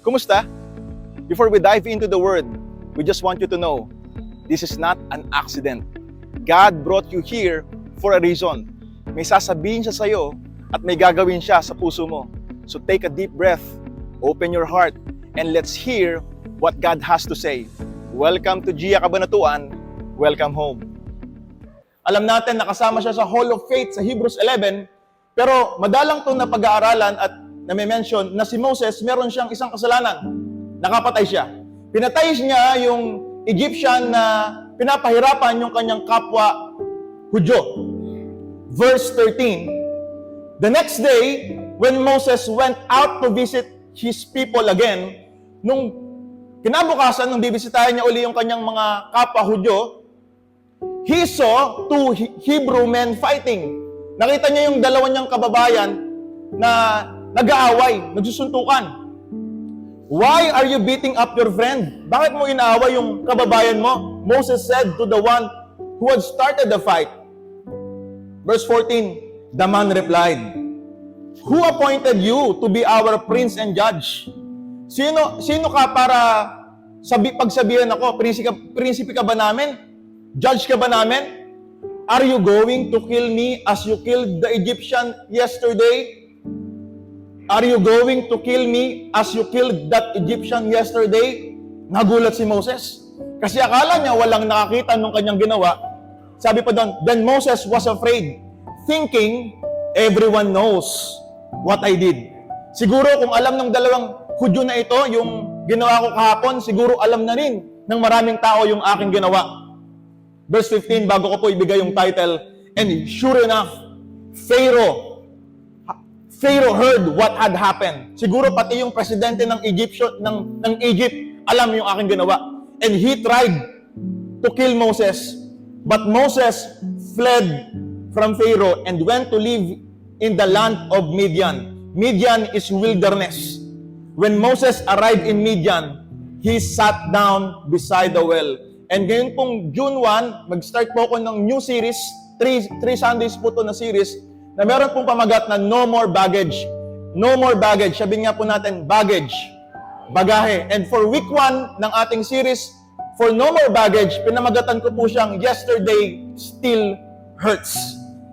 Kumusta? Before we dive into the Word, we just want you to know, this is not an accident. God brought you here for a reason. May sasabihin siya sa'yo at may gagawin siya sa puso mo. So take a deep breath, open your heart, and let's hear what God has to say. Welcome to Gia Cabanatuan. Welcome home. Alam natin nakasama siya sa Hall of Faith sa Hebrews 11, pero madalang itong napag-aaralan at nami-mention na si Moses meron siyang isang kasalanan. Nakapatay siya. Pinatay niya yung Egyptian na pinapahirapan yung kanyang kapwa Hudyo. Verse 13, the next day, when Moses went out to visit his people again, nung kinabukasan, nung bibisitahin niya uli yung kanyang mga kapwa Hudyo, he saw two Hebrew men fighting. Nakita niya yung dalawa niyang kababayan na nag-aaway, nagsusuntukan. Why are you beating up your friend? Bakit mo inaaway yung kababayan mo? Moses said to the one who had started the fight. Verse 14, the man replied, who appointed you to be our prince and judge? Sino ka para pagsabihan ako, prinsipe ka ba namin? Judge ka ba namin? Are you going to kill me as you killed the Egyptian yesterday? Are you going to kill me as you killed that Egyptian yesterday? Nagulat si Moses. Kasi akala niya walang nakakita nung kanyang ginawa. Sabi pa doon, then Moses was afraid, thinking, everyone knows what I did. Siguro kung alam ng dalawang Hudyo na ito, yung ginawa ko kahapon, siguro alam na rin ng maraming tao yung aking ginawa. Verse 15, bago ko po ibigay yung title, and sure enough, Pharaoh heard what had happened. Siguro pati yung presidente ng Egypt, alam yung aking ginawa. And he tried to kill Moses. But Moses fled from Pharaoh and went to live in the land of Midian. Midian is wilderness. When Moses arrived in Midian, he sat down beside the well. And ngayon pong June 1, mag-start po ako ng new series, 3 Sundays po ito na series, na meron pong pamagat na no more baggage. No more baggage. Sabi nga po natin, baggage. Bagahe. And for week 1 ng ating series, for no more baggage, pinamagatan ko po siyang Yesterday Still Hurts.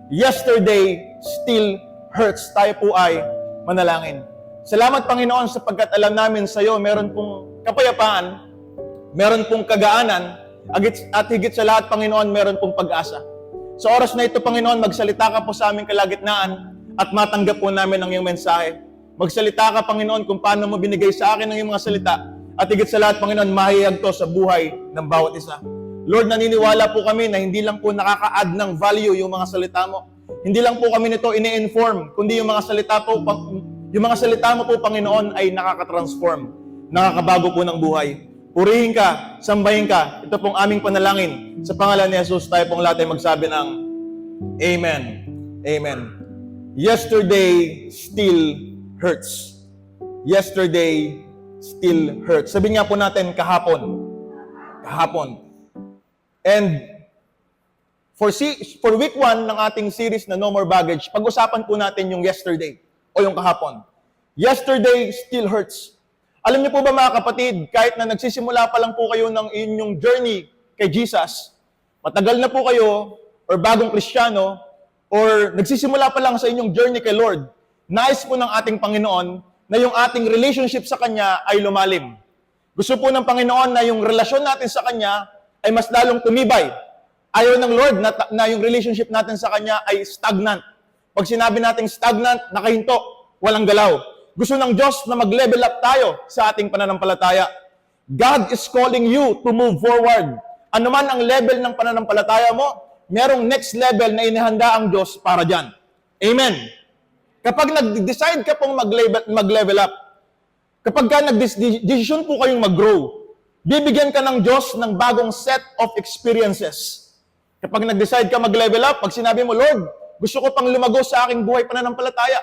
Yesterday Still Hurts. Tayo po ay manalangin. Salamat Panginoon sapagkat alam namin sa iyo, meron pong kapayapaan, meron pong kagaanan, at higit sa lahat, Panginoon, meron pong pag-asa. Sa oras na ito, Panginoon, magsalita ka po sa aming kalagitnaan at matanggap po namin ang iyong mensahe. Magsalita ka, Panginoon, kung paano mo binigay sa akin ang iyong mga salita. At higit sa lahat, Panginoon, mahihag to sa buhay ng bawat isa. Lord, naniniwala po kami na hindi lang po nakaka-add ng value yung mga salita mo. Hindi lang po kami nito ini-inform, kundi yung mga salita mo po, Panginoon, ay nakaka-transform, nakakabago po ng buhay. Purihin ka, sambahin ka. Ito pong aming panalangin. Sa pangalan ni Jesus, tayo pong lahat ay magsabi ng Amen. Amen. Yesterday still hurts. Yesterday still hurts. Sabi nga po natin, kahapon. Kahapon. And for week 1 ng ating series na No More Baggage, pag-usapan po natin yung yesterday o yung kahapon. Yesterday still hurts. Alam niyo po ba mga kapatid, kahit na nagsisimula pa lang po kayo ng inyong journey kay Jesus, matagal na po kayo, or bagong Kristiyano, or nagsisimula pa lang sa inyong journey kay Lord, nais po ng ating Panginoon na yung ating relationship sa Kanya ay lumalim. Gusto po ng Panginoon na yung relasyon natin sa Kanya ay mas lalong tumibay. Ayaw ng Lord na yung relationship natin sa Kanya ay stagnant. Pag sinabi nating stagnant, nakahinto, walang galaw. Gusto ng Diyos na mag-level up tayo sa ating pananampalataya. God is calling you to move forward. Ano man ang level ng pananampalataya mo, merong next level na inihanda ang Diyos para dyan. Amen. Kapag nag-decide ka pong mag-level up, kapag ka nag-decision po kayong mag-grow, bibigyan ka ng Diyos ng bagong set of experiences. Kapag nag-decide ka mag-level up, pag sinabi mo, Lord, gusto ko pang lumago sa aking buhay pananampalataya.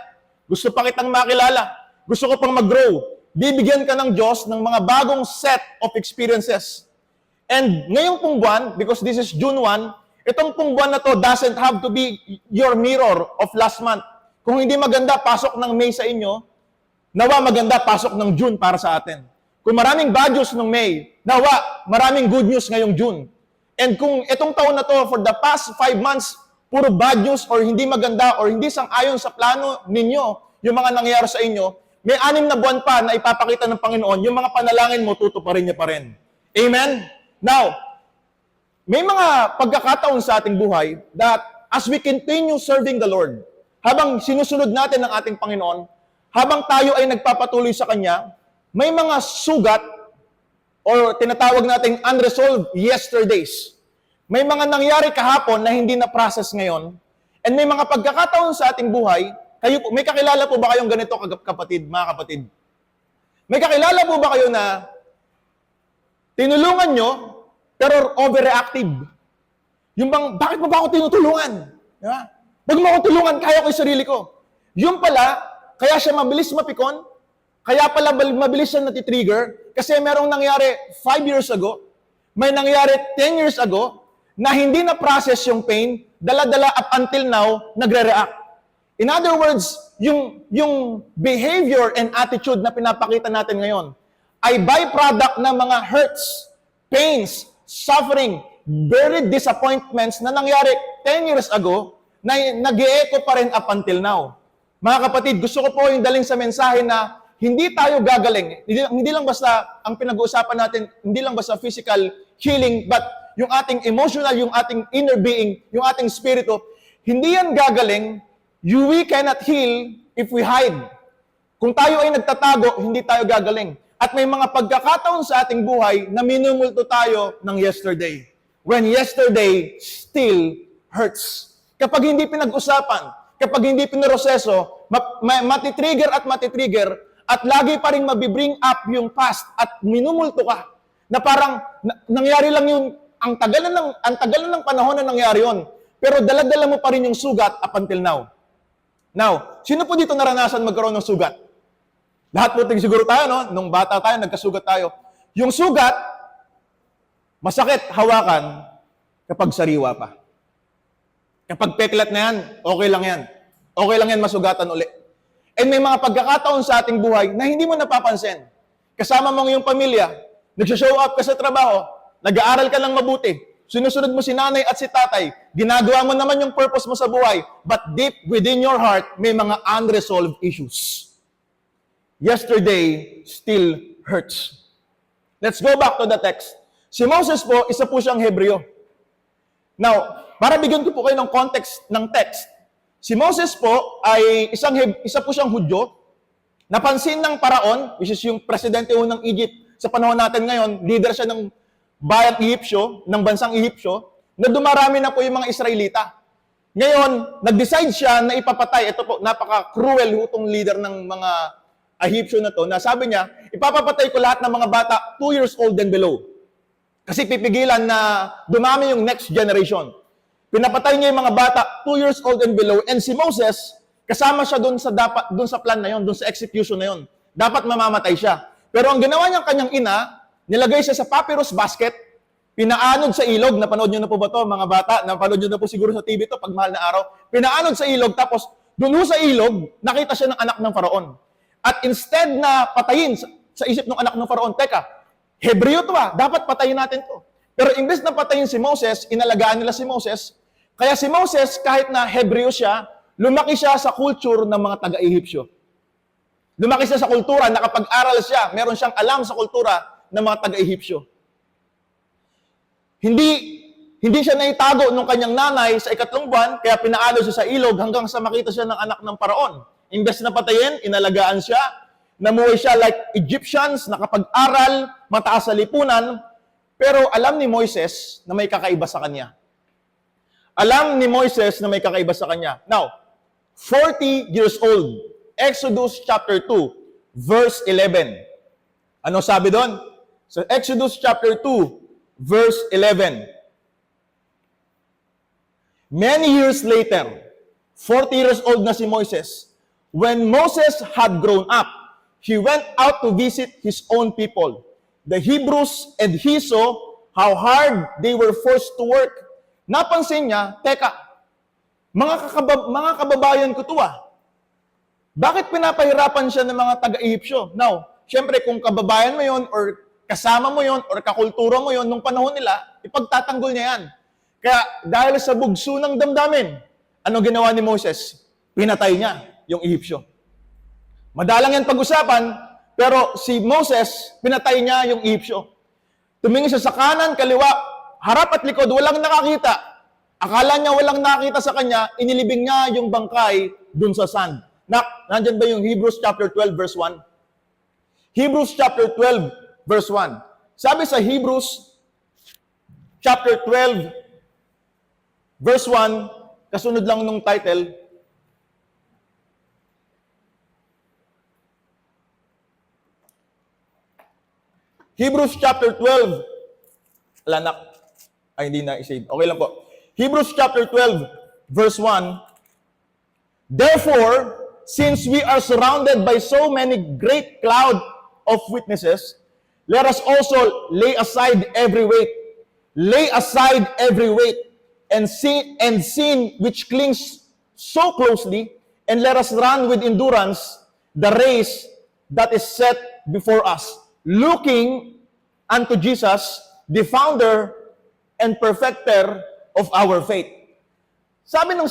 Gusto pa kitang makilala. Gusto ko pang mag-grow. Bibigyan ka ng Diyos ng mga bagong set of experiences. And ngayong pong buwan, because this is June 1, itong pong buwan na to doesn't have to be your mirror of last month. Kung hindi maganda, pasok ng May sa inyo, nawa maganda pasok ng June para sa atin. Kung maraming bad news ng May, nawa maraming good news ngayong June. And kung itong taon na to, for the past 5 months, puro bad news or hindi maganda or hindi sang-ayon sa plano ninyo, yung mga nangyayari sa inyo, may 6 na buwan pa na ipapakita ng Panginoon, yung mga panalangin mo, tutuparin niya pa rin. Amen? Now, may mga pagkakataon sa ating buhay that as we continue serving the Lord, habang sinusunod natin ang ating Panginoon, habang tayo ay nagpapatuloy sa Kanya, may mga sugat or tinatawag nating unresolved yesterdays. May mga nangyari kahapon na hindi na-process ngayon. And may mga pagkakataon sa ating buhay, may kakilala po ba kayong ganito, kapatid, mga kapatid? May kakilala po ba kayo na tinulungan nyo, pero overreactive? Yung bang, bakit mo ba ako tinutulungan? Diba? Huwag mo ako tulungan, kaya ko yung sarili ko. Yung pala, kaya siya mabilis mapikon, kaya pala mabilis siya natitrigger, kasi merong nangyari 5 years ago, may nangyari 10 years ago, na hindi na-process yung pain, dala-dala up until now, nagre-react. In other words, yung behavior and attitude na pinapakita natin ngayon ay byproduct ng mga hurts, pains, suffering, very disappointments na nangyari 10 years ago na nag-e-echo pa rin up until now. Mga kapatid, gusto ko po yung daling sa mensahe na hindi tayo gagaling. Hindi lang basta ang pinag-uusapan natin, hindi lang basta physical healing, but yung ating emotional, yung ating inner being, yung ating spirito, hindi yan gagaling. We cannot heal if we hide. Kung tayo ay nagtatago, hindi tayo gagaling. At may mga pagkakataon sa ating buhay na minumulto tayo ng yesterday. When yesterday still hurts. Kapag hindi pinag-usapan, kapag hindi pinroseso, matitrigger at lagi pa rin mabibring up yung past at minumulto ka. Na parang nangyari lang yung ang tagalan ng panahon na nangyari yon. Pero dala-dala mo pa rin yung sugat up until now. Now, sino po dito naranasan magkaroon ng sugat? Lahat po siguro tayo, no? Nung bata tayo, nagkasugat tayo. Yung sugat, masakit hawakan kapag sariwa pa. Kapag peklat na yan, okay lang yan. Okay lang yan masugatan uli. And may mga pagkakataon sa ating buhay na hindi mo napapansin. Kasama mo yung pamilya, nagsishow up ka sa trabaho, nag-aaral ka lang mabuti, sinusunod mo si nanay at si tatay, ginagawa mo naman yung purpose mo sa buhay, but deep within your heart, may mga unresolved issues. Yesterday still hurts. Let's go back to the text. Si Moses po, isa po siyang Hebreo. Now, para bigyan ko po kayo ng context ng text, si Moses po ay isa po siyang Hudyo, napansin ng Paraon, which is yung presidente ng Egypt sa panahon natin ngayon, leader siya ng bayang Ehipsyo, ng bansang Ehipsyo, na dumarami na po yung mga Israelita. Ngayon, nag-decide siya na ipapatay. Ito po, napaka-cruel itong leader ng mga Ehipsyo na to, na sabi niya, ipapapatay ko lahat ng mga bata 2 years old and below. Kasi pipigilan na dumami yung next generation. Pinapatay niya yung mga bata 2 years old and below, and si Moses, kasama siya doon sa plan na yon, doon sa execution na yon. Dapat mamamatay siya. Pero ang ginawa niyang kanyang ina, nilagay siya sa papyrus basket, pinaanod sa ilog. Napanood nyo na po ba to, mga bata? Napanood nyo na po siguro sa TV to pag mahal na araw. Pinaanod sa ilog, tapos doon sa ilog, nakita siya ng anak ng Faraon. At instead na patayin sa isip ng anak ng Faraon, teka, Hebreo to dapat patayin natin to. Pero imbes na patayin si Moses, inalagaan nila si Moses. Kaya si Moses, kahit na Hebreo siya, lumaki siya sa culture ng mga taga-Ehipsyo. Lumaki siya sa kultura, nakapag-aral siya, meron siyang alam sa kultura ng mga taga-Ehipsyo. Hindi siya naitago nung kanyang nanay sa 3 buwan, kaya pinaalo siya sa ilog hanggang sa makita siya ng anak ng Paraon. Imbes na patayin, inalagaan siya, namuhay siya like Egyptians, nakapag-aral, mataas sa lipunan, pero alam ni Moises na may kakaiba sa kanya. Alam ni Moises na may kakaiba sa kanya. Now, 40 years old, Exodus chapter 2, verse 11. Ano sabi doon? So, Exodus chapter 2, verse 11. Many years later, 40 years old na si Moises, when Moses had grown up, he went out to visit his own people, the Hebrews, and he saw how hard they were forced to work. Napansin niya, teka, mga kababayan ko to Bakit pinapahirapan siya ng mga taga-Ehipsyo? Now, syempre kung kababayan mo yon or kasama mo yon or kakultura mo yon nung panahon nila, ipagtatanggol niya yan. Kaya dahil sa bugso ng damdamin, ano ginawa ni Moses? Pinatay niya yung Ehipsyo. Madalang yan pag-usapan, pero si Moses, pinatay niya yung Ehipsyo. Tumingin siya sa kanan, kaliwa, harap at likod, walang nakakita. Akala niya walang nakita sa kanya, inilibing niya yung bangkay dun sa sand. Nandyan ba yung Hebrews chapter 12 verse 1? Hebrews chapter 12 verse 1. Sabi sa Hebrews chapter 12 verse 1, kasunod lang nung title, Hebrews chapter 12, hindi na i-save. Okay lang po. Hebrews chapter 12 verse 1, therefore, since we are surrounded by so many great cloud of witnesses, let us also lay aside every weight. Lay aside every weight and sin which clings so closely, and let us run with endurance the race that is set before us, looking unto Jesus, the founder and perfecter of our faith. Sabi ng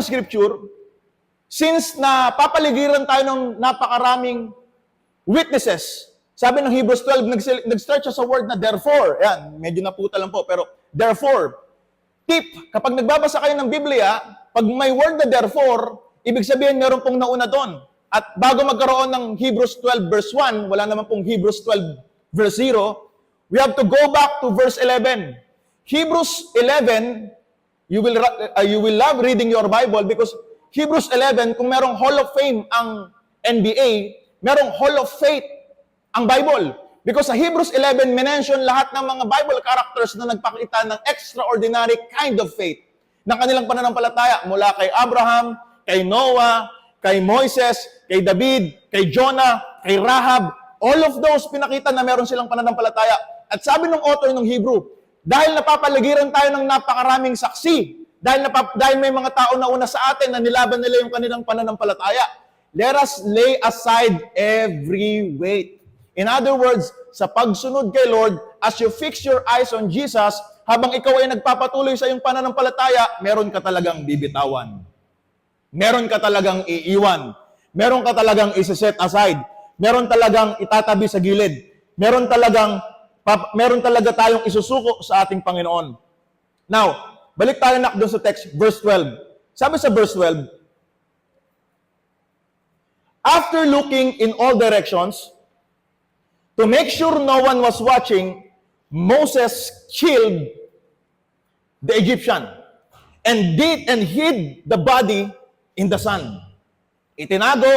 scripture, since na papaligiran tayo ng napakaraming witnesses, sabi ng Hebrews 12, nag-start siya sa word na therefore. Yan, medyo naputa lang po, pero therefore. Tip, kapag nagbabasa kayo ng Biblia, pag may word na therefore, ibig sabihin meron pong nauna doon. At bago magkaroon ng Hebrews 12 verse 1, wala naman pong Hebrews 12 verse 0, we have to go back to verse 11. Hebrews 11, you will love reading your Bible because Hebrews 11, kung merong Hall of Fame ang NBA, merong Hall of Faith ang Bible. Because sa Hebrews 11, mention lahat ng mga Bible characters na nagpakita ng extraordinary kind of faith ng kanilang pananampalataya mula kay Abraham, kay Noah, kay Moises, kay David, kay Jonah, kay Rahab. All of those pinakita na meron silang pananampalataya. At sabi ng author ng Hebrew, dahil napapaligiran tayo ng napakaraming saksi, dahil may mga tao na una sa atin na nilaban nila yung kanilang pananampalataya, let us lay aside every weight. In other words, sa pagsunod kay Lord, as you fix your eyes on Jesus, habang ikaw ay nagpapatuloy sa iyong pananampalataya, meron ka talagang bibitawan. Meron ka talagang iiwan. Meron ka talagang isi-set aside. Meron talagang itatabi sa gilid. Meron talaga tayong isusuko sa ating Panginoon. Now, balik tayo na doon sa text, verse 12. Sabi sa verse 12, after looking in all directions, to make sure no one was watching, Moses killed the Egyptian and hid the body in the sand. Itinago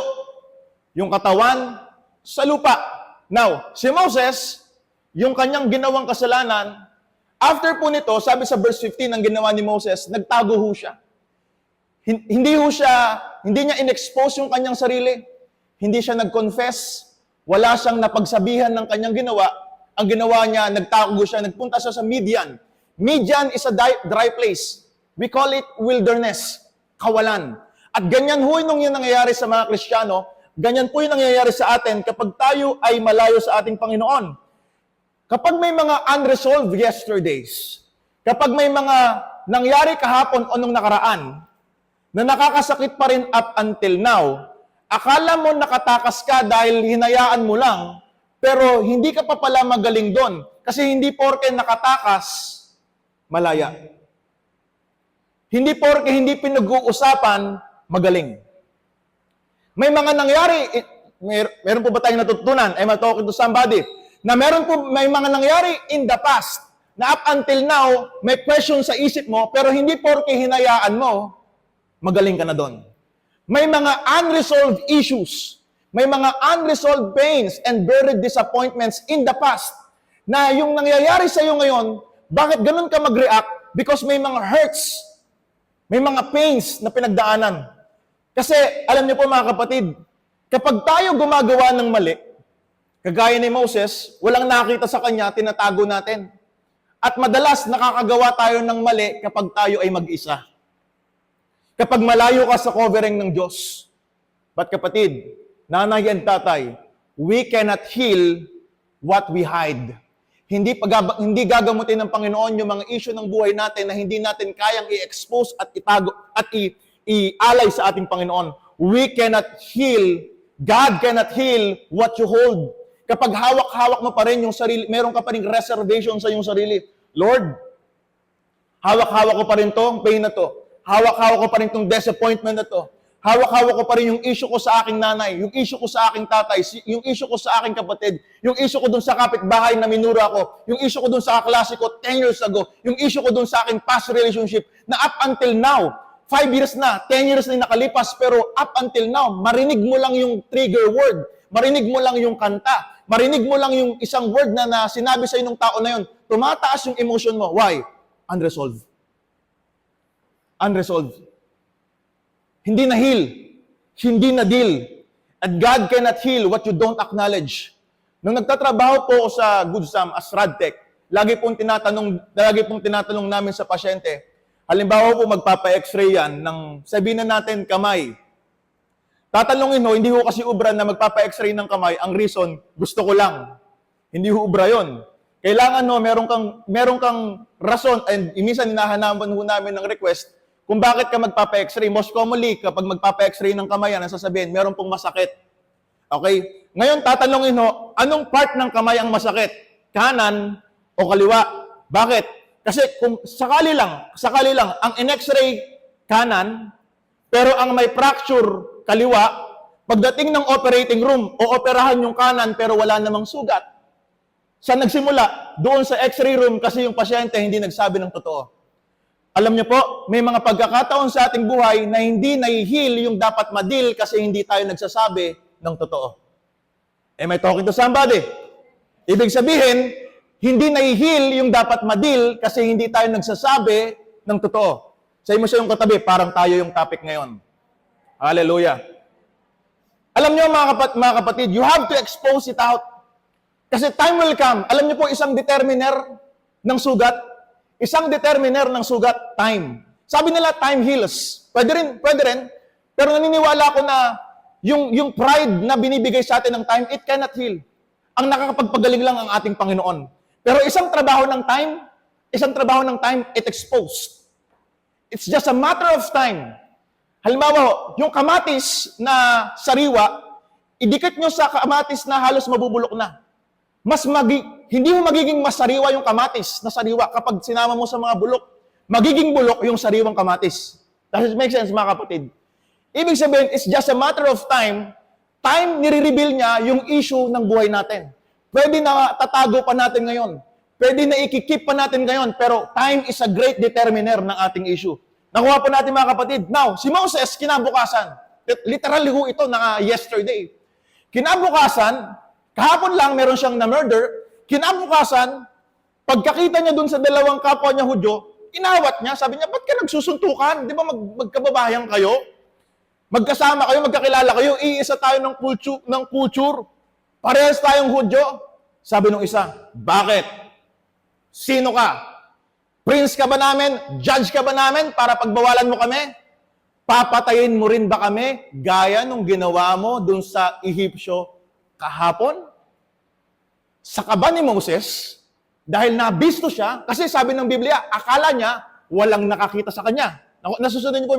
yung katawan sa lupa. Now, si Moses, yung kanyang ginawang kasalanan, after po nito, sabi sa verse 15 ang ginawa ni Moses, nagtago ho siya. Hindi niya in-expose yung kanyang sarili. Hindi siya nag-confess. Wala siyang napagsabihan ng kanyang ginawa. Ang ginawa niya, nagtago siya, nagpunta siya sa Midian. Midian is a dry place. We call it wilderness, kawalan. At ganyan ho yung nangyayari sa mga Kristiyano, ganyan po yung nangyayari sa atin kapag tayo ay malayo sa ating Panginoon. Kapag may mga unresolved yesterdays, kapag may mga nangyari kahapon o nung nakaraan, na nakakasakit pa rin up until now, akala mo nakatakas ka dahil hinayaan mo lang, pero hindi ka pa pala magaling doon. Kasi hindi porke nakatakas, malaya. Hindi porke hindi pinag-uusapan, magaling. May mga nangyari, meron po ba tayong natutunan? Am I talking to somebody? Na may mga nangyari in the past, na up until now, may question sa isip mo, pero hindi porke hinayaan mo, magaling ka na doon. May mga unresolved issues, may mga unresolved pains and buried disappointments in the past, na yung nangyayari sa iyo ngayon, bakit ganun ka mag-react? Because may mga hurts, may mga pains na pinagdaanan. Kasi, alam niyo po mga kapatid, kapag tayo gumagawa ng mali, kagaya ni Moses, walang nakita sa kanya, tinatago natin. At madalas nakakagawa tayo ng mali kapag tayo ay mag-isa. Kapag malayo ka sa covering ng Diyos. But kapatid, nanay and tatay, we cannot heal what we hide. Hindi gagamutin ng Panginoon yung mga issue ng buhay natin na hindi natin kayang i-expose at itago at i-alay sa ating Panginoon. We cannot heal, God cannot heal what you hold. Kapag hawak-hawak mo pa rin yung sarili, meron ka pa rin reservation sa iyong sarili. Lord, hawak-hawak ko pa rin tong pain na to. Hawak-hawak ko pa rin tong disappointment na to. Hawak-hawak ko pa rin yung issue ko sa aking nanay, yung issue ko sa aking tatay, yung issue ko sa aking kapatid, yung issue ko dun sa kapitbahay na minura ko, yung issue ko dun sa kaklase ko 10 years ago, yung issue ko dun sa aking past relationship na up until now, 5 years na, 10 years na nakalipas, pero up until now, marinig mo lang yung trigger word, marinig mo lang yung kanta, marinig mo lang yung isang word na sinabi sa inong tao na yun, tumataas yung emotion mo. Why? Unresolved. Unresolved. Hindi na heal. Hindi na deal. At God cannot heal what you don't acknowledge. Nung nagtatrabaho po ako sa Good Sam as Radtech, lagi pong tinatanong namin sa pasyente, halimbawa po magpapa-x-ray yan ng sabihin na natin kamay. Tatanungin ho, hindi ho kasi ubra na magpapa-x-ray ng kamay, ang reason, gusto ko lang. Hindi ho ubra yon. Kailangan no, meron kang rason, and minsan hinahanapan ho namin ng request, kung bakit ka magpapa-x-ray. Most commonly, kapag magpapa-x-ray ng kamay, ang sasabihin, meron pong masakit. Okay? Ngayon, tatanungin ho, anong part ng kamay ang masakit? Kanan o kaliwa? Bakit? Kasi kung sakali lang, ang in-x-ray kanan, pero ang may fracture kaliwa, pagdating ng operating room, ooperahan yung kanan pero wala namang sugat. Saan nagsimula? Doon sa x-ray room kasi yung pasyente hindi nagsabi ng totoo. Alam niyo po, may mga pagkakataon sa ating buhay na hindi na-heal yung dapat ma-deal kasi hindi tayo nagsasabi ng totoo. Am I talking to somebody? Ibig sabihin, hindi na-heal yung dapat ma-deal kasi hindi tayo nagsasabi ng totoo. Sa mo siya yung katabi, parang tayo yung topic ngayon. Hallelujah. Alam niyo mga kapatid, you have to expose it out. Kasi time will come. Alam niyo po, isang determiner ng sugat, time. Sabi nila, time heals. Pwede rin. Pero naniniwala ako na yung pride na binibigay sa atin ng time, it cannot heal. Ang nakakapagpagaling lang ang ating Panginoon. Pero isang trabaho ng time, it exposed. It's just a matter of time. Halimbawa, yung kamatis na sariwa, idikit nyo sa kamatis na halos mabubulok na. Hindi mo magiging masariwa yung kamatis na sariwa kapag sinama mo sa mga bulok. Magiging bulok yung sariwang kamatis. Does it make sense, mga kapatid? Ibig sabihin, it's just a matter of time. Time, nire-reveal niya yung issue ng buhay natin. Pwede na tatago pa natin ngayon. Pwede na ikikip pa natin ngayon. Pero time is a great determiner ng ating issue. Nakuha po natin, mga kapatid. Now, si Moses, kinabukasan. Literally ho ito na yesterday. Kinabukasan, kahapon lang meron siyang na-murder. Kinabukasan, pagkakita niya dun sa dalawang kapwa niya Hudyo, inawat niya. Sabi niya, ba't ka nagsusuntukan? Di ba magkababayan kayo? Magkasama kayo, magkakilala kayo. Iisa tayo ng culture. Parehas tayong Hudyo. Sabi nung isa, bakit? Sino ka? Prince ka ba namin? Judge ka ba namin para pagbawalan mo kami? Papatayin mo rin ba kami gaya nung ginawa mo dun sa Ehipsyo kahapon? Sa kaba ni Moses, dahil nabisto siya, kasi sabi ng Biblia, akala niya walang nakakita sa kanya. Nasusunod niyo po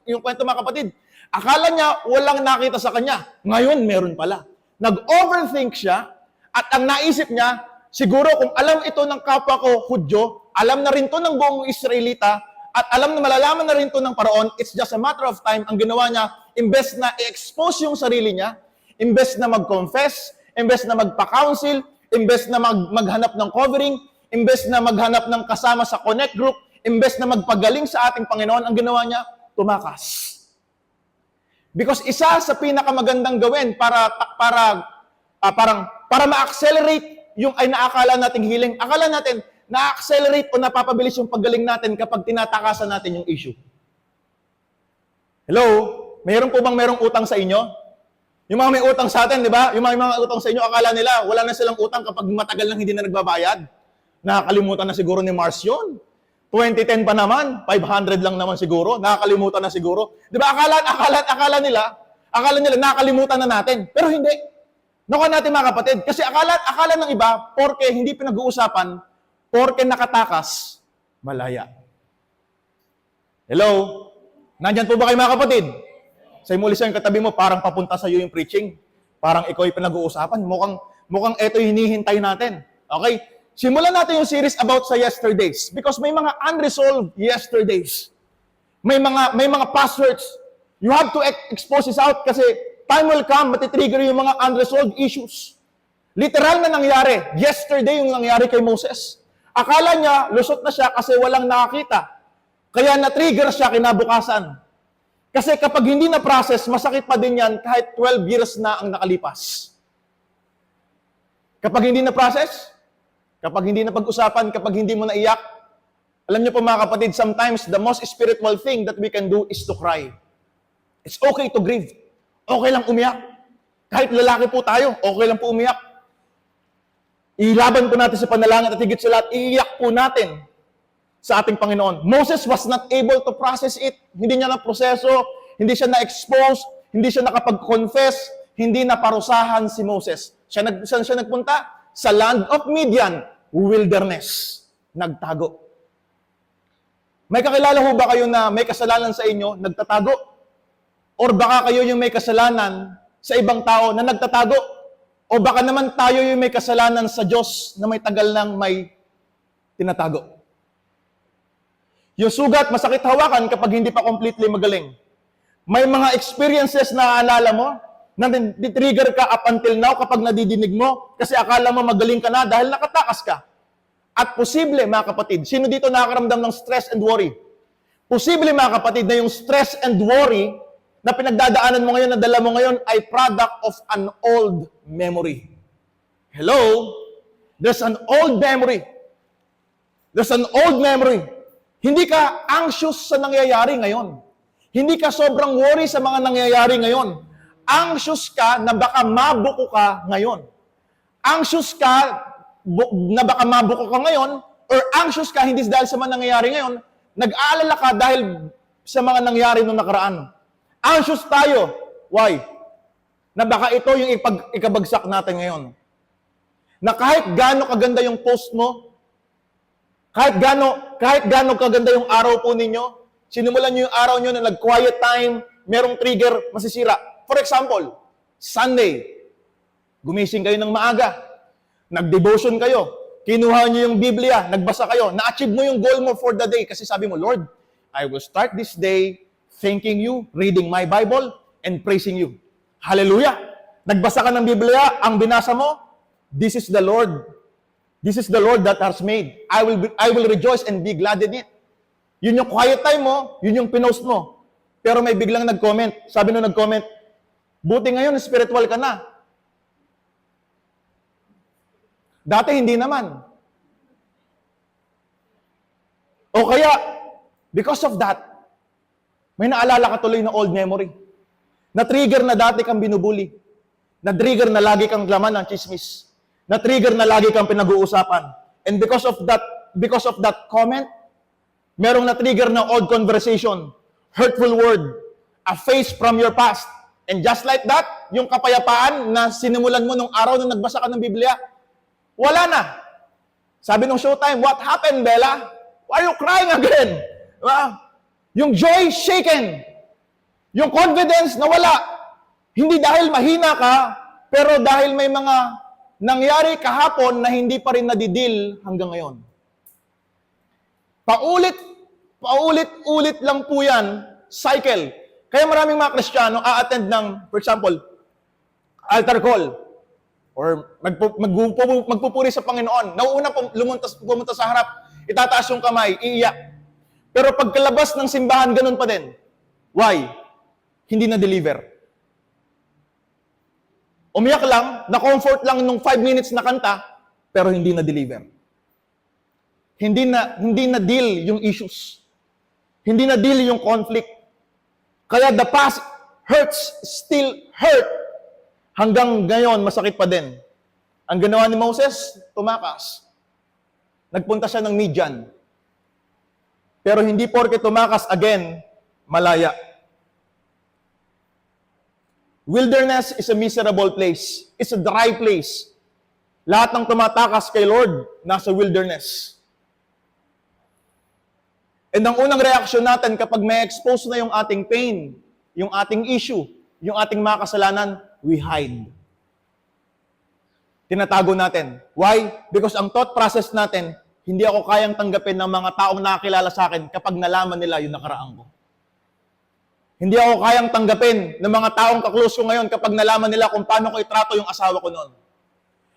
yung kwento, mga kapatid. Akala niya walang nakita sa kanya. Ngayon, meron pala. Nag-overthink siya at ang naisip niya, siguro kung alam ito ng kapwa ko, Hudyo, alam na rin to ng buong Israelita, at alam na malalaman na rin to ng Paraon, it's just a matter of time. Ang ginawa niya, imbes na i-expose yung sarili niya, imbes na mag-confess, imbes na magpa-counsel, imbes na maghanap ng covering, imbes na maghanap ng kasama sa connect group, imbes na magpagaling sa ating Panginoon, ang ginawa niya, tumakas. Because isa sa pinakamagandang gawin para ma-accelerate yung ay naakala nating healing, akala natin, na-accelerate o napapabilis yung paggaling natin kapag tinatakasan natin yung issue. Hello? Mayroon po bang merong utang sa inyo? Yung mga may utang sa atin, di ba? Yung mga utang sa inyo, akala nila, wala na silang utang kapag matagal nang hindi na nagbabayad. Nakakalimutan na siguro ni Mars yun. 2010 pa naman, 500 lang naman siguro. Nakakalimutan na siguro. Di ba? Akala Akala nila nakalimutan na natin. Pero hindi. Nakuha natin mga kapatid. Kasi akala ng iba, porke hindi pinag-uusapan, porke nakatakas, malaya. Hello? Nandyan po ba kayo mga kapatid? Sa muli sa yung katabi mo, parang papunta sa iyo yung preaching. Parang ikaw yung pinag-uusapan. Mukhang ito yung hinihintay natin. Okay? Simulan natin yung series about sa yesterdays. Because may mga unresolved yesterdays. May mga passwords. You have to expose this out kasi time will come, matitrigger yung mga unresolved issues. Literal na nangyari. Yesterday yung nangyari kay Moses. Akala niya, lusot na siya kasi walang nakakita. Kaya na-trigger siya kinabukasan. Kasi kapag hindi na-process, masakit pa din yan kahit 12 years na ang nakalipas. Kapag hindi na-process, kapag hindi na-pag-usapan, kapag hindi mo naiyak, alam niyo po mga kapatid, sometimes the most spiritual thing that we can do is to cry. It's okay to grieve. Okay lang umiyak. Kahit lalaki po tayo, okay lang po umiyak. Ilaban po natin sa panalangin at higit sa lahat, iiyak po natin sa ating Panginoon. Moses was not able to process it. Hindi niya na-proseso, hindi siya na-expose, hindi siya nakapag-confess, hindi naparusahan si Moses. Saan siya nagpunta? Sa land of Midian, wilderness. Nagtago. May kakilala ho ba kayo na may kasalanan sa inyo, nagtatago? Or baka kayo yung may kasalanan sa ibang tao na nagtatago? O baka naman tayo yung may kasalanan sa Diyos na may tagal nang may tinatago? Yung sugat, masakit hawakan kapag hindi pa completely magaling. May mga experiences na alala mo, na di-trigger ka up until now kapag nadidinig mo, kasi akala mo magaling ka na dahil nakatakas ka. At posible, mga kapatid, sino dito nakakaramdam ng stress and worry? Posible, mga kapatid, na yung stress and worry na pinagdadaanan mo ngayon, na dala mo ngayon, ay product of an old memory. Hello? There's an old memory. There's an old memory. Hindi ka anxious sa nangyayari ngayon. Hindi ka sobrang worry sa mga nangyayari ngayon. Anxious ka na baka mabuko ka ngayon. Anxious ka na baka mabuko ka ngayon, or anxious ka hindi dahil sa mga nangyayari ngayon, nag-aalala ka dahil sa mga nangyayari noong nakaraan. Anxious tayo. Why? Na baka ito yung ikabagsak natin ngayon. Na kahit gaano kaganda yung post mo, kahit gaano kaganda yung araw po ninyo, sinimulan nyo yung araw nyo na nag-quiet time, merong trigger, masisira. For example, Sunday, gumising kayo ng maaga, nag-devotion kayo, kinuha nyo yung Biblia, nagbasa kayo, na-achieve mo yung goal mo for the day kasi sabi mo, Lord, I will start this day thanking you, reading my Bible, and praising you. Hallelujah! Nagbasa ka ng Biblia, ang binasa mo, this is the Lord. This is the Lord that has made. I will rejoice and be glad in it. Yun yung quiet time mo, yun yung pinost mo. Pero may biglang nag-comment. Sabi nung nag-comment, buti ngayon, spiritual ka na. Dati hindi naman. O kaya, because of that, may naalala ka tuloy na old memory. Na-trigger na dati kang binubuli. Na-trigger na lagi kang laman ng chismis. Na-trigger na lagi kang pinag-uusapan. And because of that comment, merong na-trigger na old conversation, hurtful word, a face from your past. And just like that, yung kapayapaan na sinimulan mo nung araw na nagbasa ka ng Biblia, wala na. Sabi nung Showtime, what happened, Bella? Why are you crying again? Yung joy shaken. Yung confidence nawala. Hindi dahil mahina ka, pero dahil may mga nangyari kahapon na hindi pa rin nadidil hanggang ngayon. Paulit-ulit lang po yan, cycle. Kaya maraming mga Kristiyano a-attend ng, for example, altar call. Or magpupuri sa Panginoon. Nauuna pumunta sa harap, itataas yung kamay, iiyak. Pero pagkalabas ng simbahan, ganun pa din. Why? Hindi na-deliver. Umiyak lang, na-comfort lang nung 5 minutes na kanta, pero hindi na-deliver. Hindi na-deal yung issues. Hindi na-deal yung conflict. Kaya the past hurts, still hurt. Hanggang ngayon, masakit pa din. Ang ginawa ni Moses, tumakas. Nagpunta siya ng Midian. Pero hindi porke tumakas again, malaya. Wilderness is a miserable place. It's a dry place. Lahat ng tumatakas kay Lord, nasa wilderness. And ang unang reaksyon natin kapag may expose na yung ating pain, yung ating issue, yung ating mga kasalanan, we hide. Tinatago natin. Why? Because ang thought process natin, hindi ako kayang tanggapin ng mga taong nakakilala sa akin kapag nalaman nila yung nakaraan ko. Hindi ako kayang tanggapin ng mga taong kaklose ko ngayon kapag nalaman nila kung paano ko itrato yung asawa ko noon.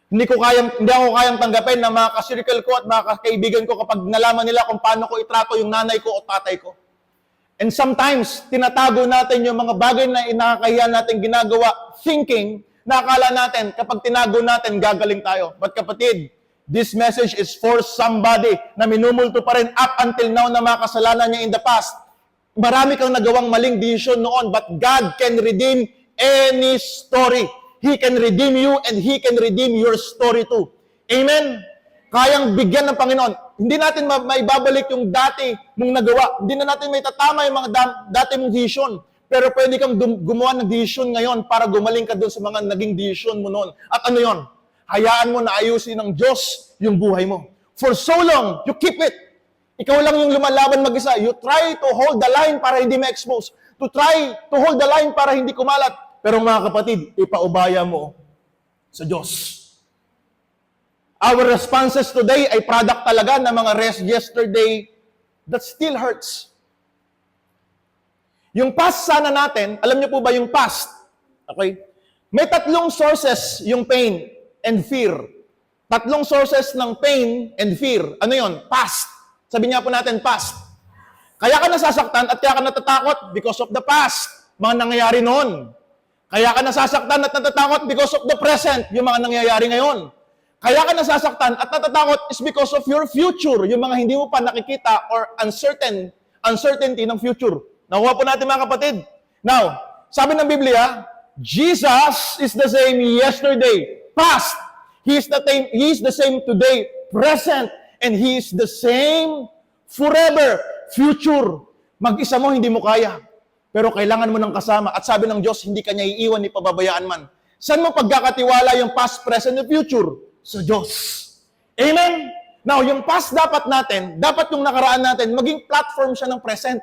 Hindi ako kayang tanggapin ng mga ka-circle ko at mga kaibigan ko kapag nalaman nila kung paano ko itrato yung nanay ko o tatay ko. And sometimes, tinatago natin yung mga bagay na inakahiya natin ginagawa, thinking na akala natin kapag tinago natin, gagaling tayo. But kapatid, this message is for somebody na minumulto pa rin up until now na mga kasalanan niya in the past. Marami kang nagawang maling decision noon, but God can redeem any story. He can redeem you and He can redeem your story too. Amen? Kayang bigyan ng Panginoon. Hindi natin maibabalik yung dati mong nagawa. Hindi na natin may tatama yung mga dati mong decision. Pero pwede kang gumawa ng decision ngayon para gumaling ka doon sa mga naging decision mo noon. At ano yon? Hayaan mo na ayusin ng Diyos yung buhay mo. For so long, you keep it. Ikaw lang yung lumalaban mag-isa. You try to hold the line para hindi ma-expose. To try to hold the line para hindi kumalat. Pero mga kapatid, ipaubaya mo sa Diyos. Our responses today ay product talaga ng mga rest yesterday that still hurts. Yung past sana natin, alam niyo po ba yung past? Okay? May tatlong sources yung pain and fear. Tatlong sources ng pain and fear. Ano yon? Past. Sabi niya po natin, past. Kaya ka nasasaktan at kaya ka natatakot because of the past. Mga nangyayari noon. Kaya ka nasasaktan at natatakot because of the present, yung mga nangyayari ngayon. Kaya ka nasasaktan at natatakot is because of your future, yung mga hindi mo pa nakikita or uncertainty ng future. Nakuha po natin mga kapatid. Now, sabi ng Biblia, Jesus is the same yesterday, past. He is the same today, present. And He is the same forever, future. Mag-isa mo, hindi mo kaya. Pero kailangan mo ng kasama. At sabi ng Diyos, hindi kanya iiwan ni pababayaan man. Saan mo pagkakatiwala yung past, present, and future? Sa Diyos. Amen? Now, yung past dapat yung nakaraan natin, maging platform siya ng present.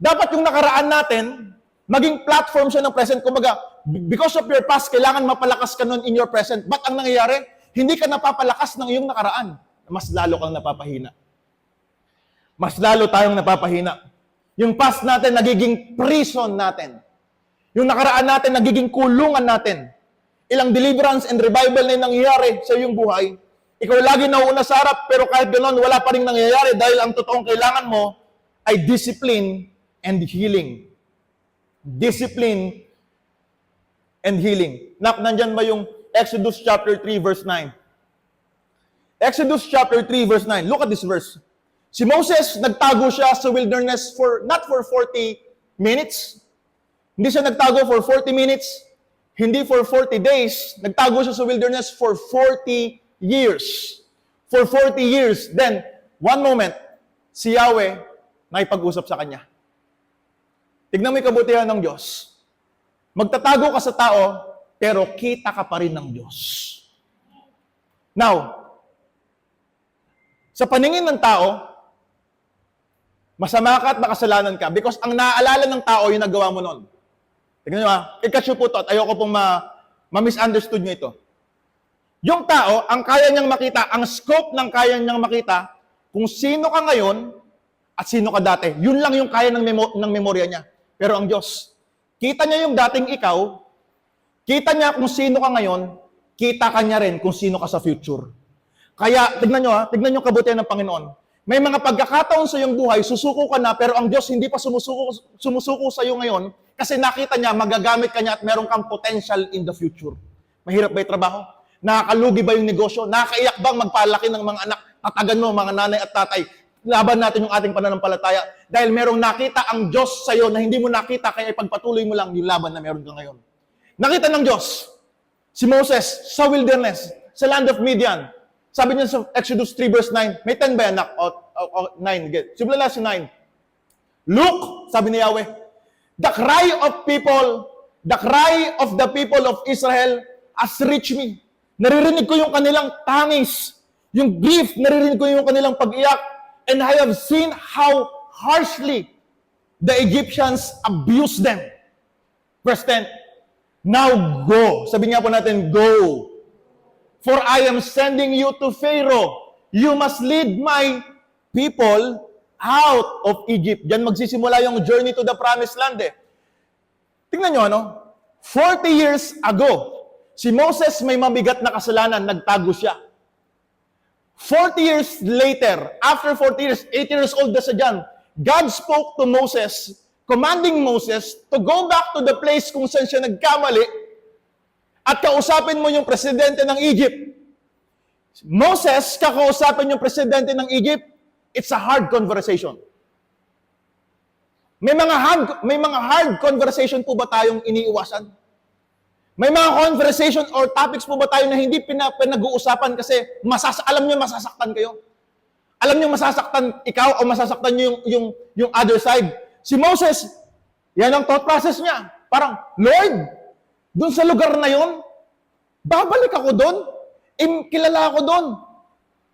Dapat yung nakaraan natin, maging platform siya ng present. Kumbaga, because of your past, kailangan mapalakas ka nun in your present. But ang nangyayari, hindi ka napapalakas ng iyong nakaraan. Mas lalo kang napapahina. Mas lalo tayong napapahina. Yung past natin, nagiging prison natin. Yung nakaraan natin, nagiging kulungan natin. Ilang deliverance and revival na nangyayari sa iyong buhay. Ikaw lagi nauuna sa harap, pero kahit ganoon, wala pa rin nangyayari dahil ang totoong kailangan mo ay discipline and healing. Discipline and healing. Nandyan ba yung Exodus chapter 3 verse 9? Exodus chapter 3 verse 9. Look at this verse. Si Moses, nagtago siya sa wilderness not for 40 minutes. Hindi siya nagtago for 40 minutes. Hindi for 40 days. Nagtago siya sa wilderness for 40 years. For 40 years. Then, one moment, si Yahweh nakipag-usap sa kanya. Tignan mo yung kabutihan ng Diyos. Magtatago ka sa tao, pero kita ka pa rin ng Diyos. Now, sa paningin ng tao, masama ka at makasalanan ka because ang naaalala ng tao yung nagawa mo noon. Tignan nyo ha, i-catch po ito at ayoko pong ma-misunderstood nyo ito. Yung tao, ang kaya niyang makita, ang scope ng kaya niyang makita, kung sino ka ngayon at sino ka dati. Yun lang yung kaya ng memorya niya. Pero ang Diyos, kita niya yung dating ikaw, kita niya kung sino ka ngayon, kita ka niya rin kung sino ka sa future. Kaya, tignan nyo kabutihan ng Panginoon. May mga pagkakataon sa iyong buhay, susuko ka na, pero ang Diyos hindi pa sumusuko sa iyo ngayon kasi nakita niya, magagamit ka niya at meron kang potential in the future. Mahirap ba yung trabaho? Nakakalugi ba yung negosyo? Nakakaiyak bang magpalaki ng mga anak? Tatagan mo, mga nanay at tatay. Laban natin yung ating pananampalataya. Dahil merong nakita ang Diyos sa iyo na hindi mo nakita, kaya ipagpatuloy mo lang yung laban na meron ka ngayon. Nakita ng Diyos, si Moses sa wilderness, sa land of Midian. Sabi niya sa Exodus 3 verse 9, may 10 ba yan? 9. Simulan na si 9. Look, sabi ni Yahweh, the cry of people The cry of the people of Israel has reached me. Naririnig ko yung kanilang tangis, yung grief, naririnig ko yung kanilang pag-iyak, and I have seen how harshly the Egyptians abused them. Verse 10, now go. Sabi nga po natin, go. For I am sending you to Pharaoh. You must lead my people out of Egypt. Diyan magsisimula yung journey to the promised land eh. Tingnan nyo, 40 years ago, si Moses may mabigat na kasalanan, nagtago siya. 40 years later, after 40 years, 8 years old na siya dyan, God spoke to Moses, commanding Moses to go back to the place kung saan siya nagkamali at kausapin mo yung presidente ng Egypt. Moses, kakausapin yung presidente ng Egypt, it's a hard conversation. May mga hard conversation po ba tayong iniiwasan? May mga conversation or topics po ba tayo na hindi pinag-uusapan kasi alam niyo masasaktan kayo? Alam niyo masasaktan ikaw o masasaktan niyo yung other side? Si Moses, yan ang thought process niya. Parang, Lord, dun sa lugar na yon, babalik ako doon. Kilala ako doon.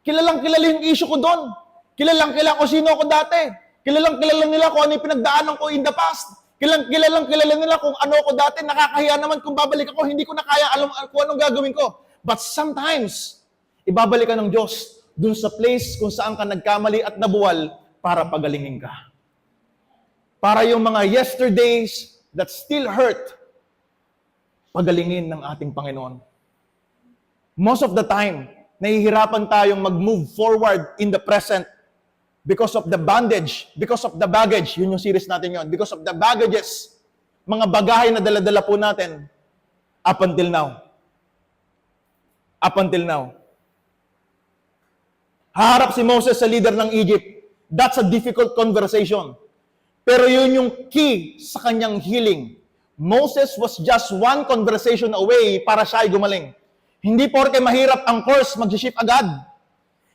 Kilalang-kilala yung issue ko doon. Kilalang-kilala ko sino ako dati. Kilalang-kilala nila kung ano yung pinagdaanan ko in the past. Kilalang-kilala nila kung ano ako dati. Nakakahiya naman kung babalik ako, hindi ko na kaya alam kung anong gagawin ko. But sometimes, ibabalik ka ng Diyos dun sa place kung saan ka nagkamali at nabuwal para pagalingin ka. Para yung mga yesterdays that still hurt, pagalingin ng ating Panginoon. Most of the time, nahihirapan tayong mag-move forward in the present because of the bondage, because of the baggage. Yun yung series natin yun. Because of the baggages, mga bagahe na dala-dala po natin up until now. Up until now. Haharap si Moses sa leader ng Egypt. That's a difficult conversation. Pero yun yung key sa kanyang healing. Moses was just one conversation away para siya ay gumaling. Hindi porke mahirap ang course, mag-shift agad.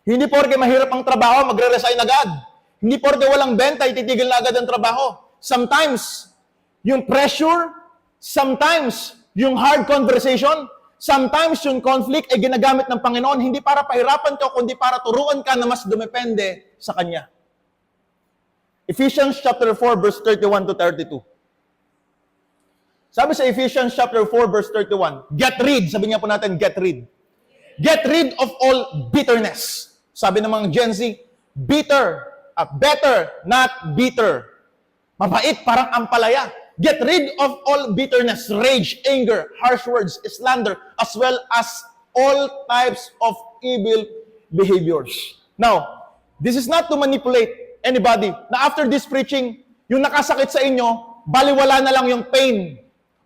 Hindi porke mahirap ang trabaho, magre-resign agad. Hindi porke walang benta, ititigil na agad ang trabaho. Sometimes, yung pressure, sometimes, yung hard conversation, sometimes yung conflict ay ginagamit ng Panginoon hindi para pahirapan ka, kundi para turuan ka na mas dumepende sa Kanya. Ephesians chapter 4, verse 31 to 32. Sabi sa Ephesians chapter 4, verse 31, get rid, sabi nga po natin, get rid. Get rid of all bitterness. Sabi ng mga Gen Z, bitter, better, not bitter. Mabait, parang ampalaya. Get rid of all bitterness, rage, anger, harsh words, slander, as well as all types of evil behaviors. Now, this is not to manipulate anybody na after this preaching, yung nakasakit sa inyo, baliwala na lang yung pain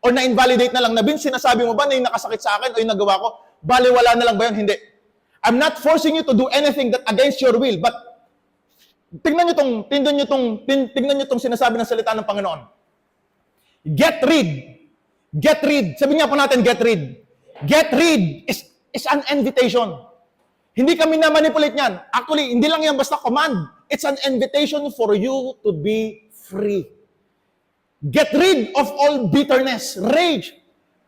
or na-invalidate na lang. Sinasabi mo ba na yung nakasakit sa akin o yung nagawa ko, baliwala na lang ba yun? Hindi. I'm not forcing you to do anything that against your will, but tingnan nyo tong sinasabi ng salita ng Panginoon. Get rid. Get rid. Sabi niya po natin, get rid. Get rid is an invitation. Hindi kami na-manipulate niyan. Actually, hindi lang yan basta command. It's an invitation for you to be free. Get rid of all bitterness, rage,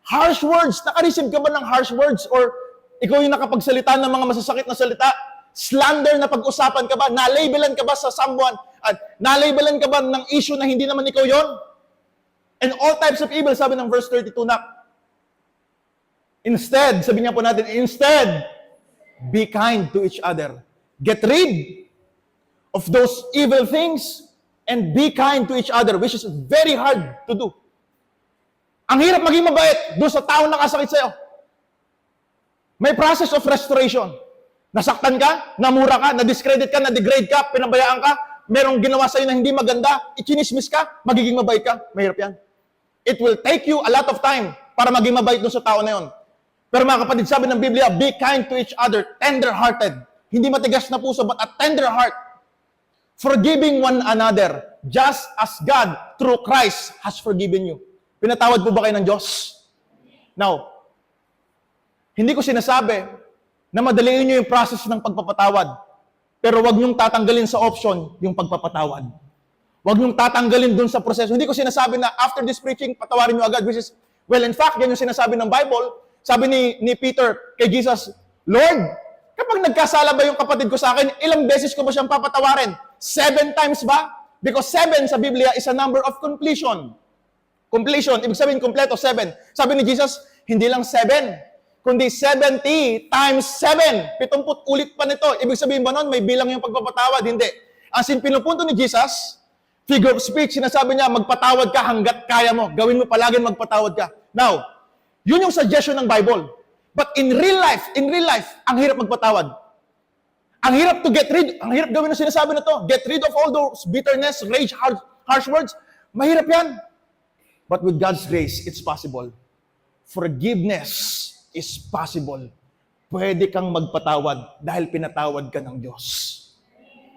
harsh words. Naka-receive ka ba ng harsh words? Or ikaw yung nakapagsalita ng mga masasakit na salita? Slander na pag-usapan ka ba? Na-labelan ka ba sa someone? At na-labelan ka ba ng issue na hindi naman ikaw yon? And all types of evil, sabi ng verse 32 na. Instead, sabi niya po natin, instead, be kind to each other. Get rid of those evil things and be kind to each other, which is very hard to do. Ang hirap maging mabait doon sa taong nakasakit sa'yo. May process of restoration. Nasaktan ka, namura ka, na-discredit ka, na-degrade ka, pinabayaan ka, merong ginawa sa'yo na hindi maganda, ichinismis ka, magiging mabait ka. Mahirap yan. It will take you a lot of time para maging mabait doon sa tao na yon. Pero mga kapatid, sabi ng Biblia, be kind to each other, tender-hearted. Hindi matigas na puso, but a tender heart. Forgiving one another, just as God, through Christ, has forgiven you. Pinatawad po ba kayo ng Diyos? Now, hindi ko sinasabi na madaliin nyo yung process ng pagpapatawad. Pero wag nyong tatanggalin sa option yung pagpapatawad. Wag nyong tatanggalin dun sa proseso. Hindi ko sinasabi na after this preaching, patawarin nyo agad, which is, Well, in fact, yan yung sinasabi ng Bible. Sabi ni Peter kay Jesus, Lord, kapag nagkasala ba yung kapatid ko sa akin, ilang beses ko ba siyang papatawarin? 7 times ba? Because 7 sa Biblia is a number of completion. Completion, ibig sabihin kompleto, 7. Sabi ni Jesus, hindi lang 7, kundi 70 times 7. 70 ulit pa nito. Ibig sabihin ba nun, may bilang yung pagpapatawad? Hindi. As in, pinupunto ni Jesus, figure of speech, sinasabi niya, magpatawad ka hanggat kaya mo. Gawin mo palagi magpatawad ka. Now, yun yung suggestion ng Bible. But in real life, ang hirap magpatawad. Ang hirap to get rid, ang hirap gawin ang sinasabi na to. Get rid of all those bitterness, rage, harsh words. Mahirap yan. But with God's grace, it's possible. Forgiveness is possible. Pwede kang magpatawad dahil pinatawad ka ng Diyos.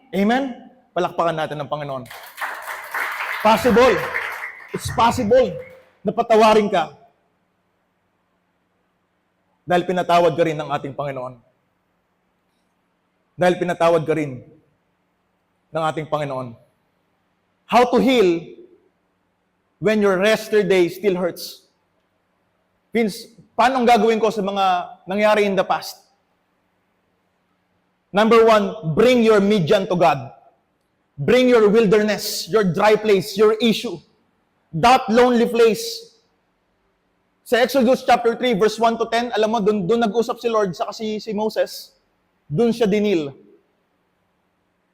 Amen? Palakpakan natin ng Panginoon. Possible. It's possible na patawarin ka dahil pinatawad ka rin ng ating Panginoon. Dahil pinatawad ka rin ng ating Panginoon. How to heal when your yesterday still hurts? Vince, paano ang gagawin ko sa mga nangyari in the past? Number 1, bring your Midian to God. Bring your wilderness, your dry place, your issue. That lonely place. Sa Exodus chapter 3, verse 1 to 10, alam mo, doon nag-usap si Lord sa si Moses. Doon siya dinil.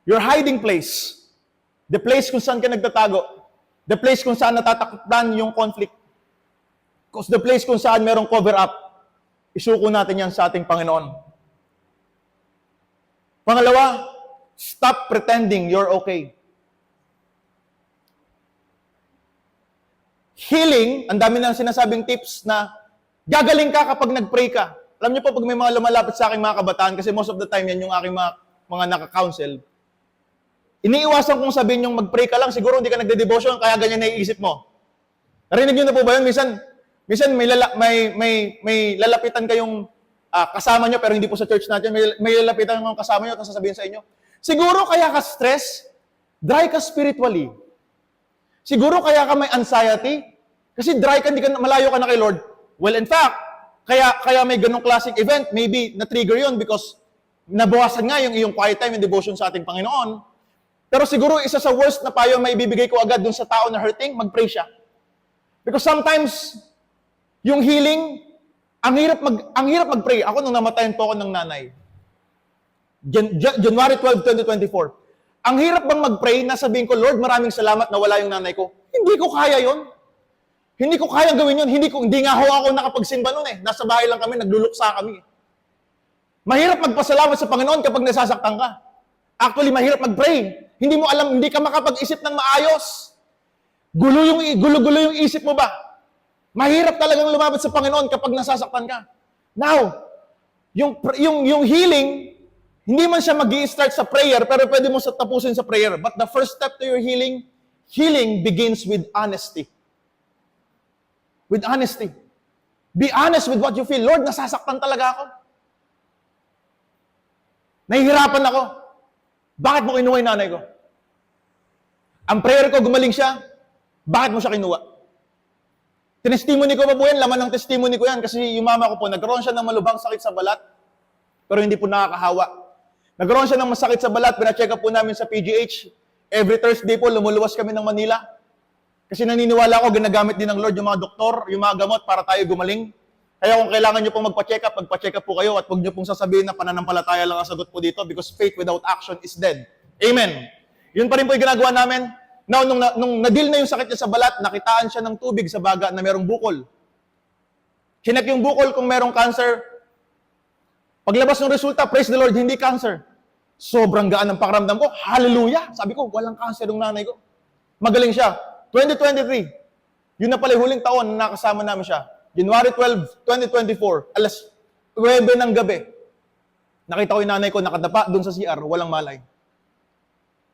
Your hiding place. The place kung saan ka nagtatago. The place kung saan natatakpan yung conflict. Because the place kung saan merong cover up. Isuko natin yan sa ating Panginoon. Pangalawa, stop pretending you're okay. Healing, ang dami nang sinasabing tips na gagaling ka kapag nag-pray ka. Alam niyo po, pag may mga lumalapit sa aking mga kabataan, kasi most of the time yan yung aking mga naka-counsel, iniiwasan kong sabihin yung mag-pray ka lang, siguro hindi ka nagde-devotion, kaya ganyan naiisip mo. Narinig niyo na po ba yun? Minsan may lalapitan kayong kasama nyo, pero hindi po sa church natin, may lalapitan yung kasama nyo, tapos sasabihin sa inyo, siguro kaya ka stress, dry ka spiritually. Siguro kaya ka may anxiety, kasi dry ka, malayo ka na kay Lord. Well, in fact, kaya may ganong classic event, maybe na-trigger yun because nabawasan nga yung iyong quiet time and devotion sa ating Panginoon. Pero siguro isa sa worst na payo may ibibigay ko agad dun sa tao na hurting, mag-pray siya. Because sometimes, yung healing, ang hirap mag-pray. Ako nung namatayan po ako ng nanay, January 12, 2024, ang hirap bang mag-pray na sabihin ko, Lord, maraming salamat na wala yung nanay ko. Hindi ko kaya yon. Hindi ko kaya gawin yun. Hindi nga ho ako nakapagsimba nun eh. Nasa bahay lang kami, nagluluksa kami. Mahirap magpasalamat sa Panginoon kapag nasasaktan ka. Actually, mahirap mag-pray. Hindi mo alam, hindi ka makapag-isip ng maayos. Gulo-gulo yung isip mo ba? Mahirap talagang lumapit sa Panginoon kapag nasasaktan ka. Now, yung healing, hindi man siya mag-i-start sa prayer, pero pwede mo tapusin sa prayer. But the first step to your healing begins with honesty. With honesty. Be honest with what you feel. Lord, nasasaktan talaga ako. Nahihirapan ako. Bakit mo kinuha yung nanay ko? Ang prayer ko, gumaling siya. Bakit mo siya kinuha? Tinestimony ko pa po yan, laman ng testimony ko yan, kasi yung mama ko po, nagkaroon siya ng malubhang sakit sa balat, pero hindi po nakakahawa. Nagkaroon siya ng masakit sa balat, pina-check up po namin sa PGH. Every Thursday po, lumuluwas kami ng Manila. Kasi naniniwala ko, ginagamit din ng Lord yung mga doktor, yung mga gamot para tayo gumaling. Kaya kung kailangan nyo pong magpa-check up po kayo at huwag nyo pong sasabihin na pananampalataya lang ang sagot po dito because faith without action is dead. Amen. Yun pa rin po yung ginagawa namin. Now, nung na-deal na yung sakit niya sa balat, nakitaan siya ng tubig sa baga na merong bukol. Chinek yung bukol kung merong cancer. Paglabas ng resulta, praise the Lord, hindi cancer. Sobrang gaan ng pakiramdam ko. Hallelujah! Sabi ko, walang cancer yung nanay ko. Magaling siya. 2023, yun na pala yung huling taon na nakasama namin siya. January 12, 2024, alas 9 ng gabi. Nakita ko yung nanay ko nakadapa doon sa CR, walang malay.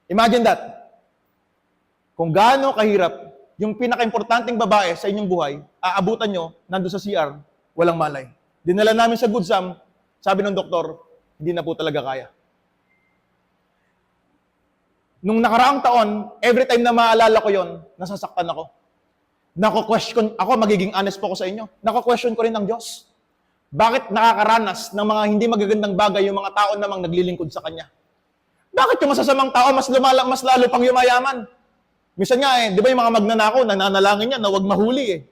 Imagine that. Kung gaano kahirap, yung pinaka-importanting babae sa inyong buhay, aabutan nyo, nandun sa CR, walang malay. Dinala namin sa Good Sam, sabi ng doktor, hindi na po talaga kaya. Nung nakaraang taon, every time na maalala ko yon, nasasaktan ako. Nako-question, ako magiging honest po ko sa inyo, nako-question ko rin ng Diyos. Bakit nakakaranas ng mga hindi magagandang bagay yung mga tao namang naglilingkod sa Kanya? Bakit yung masasamang tao mas lalo pang yumayaman? Minsan nga di ba yung mga magnanakaw, nananalangin niya na wag mahuli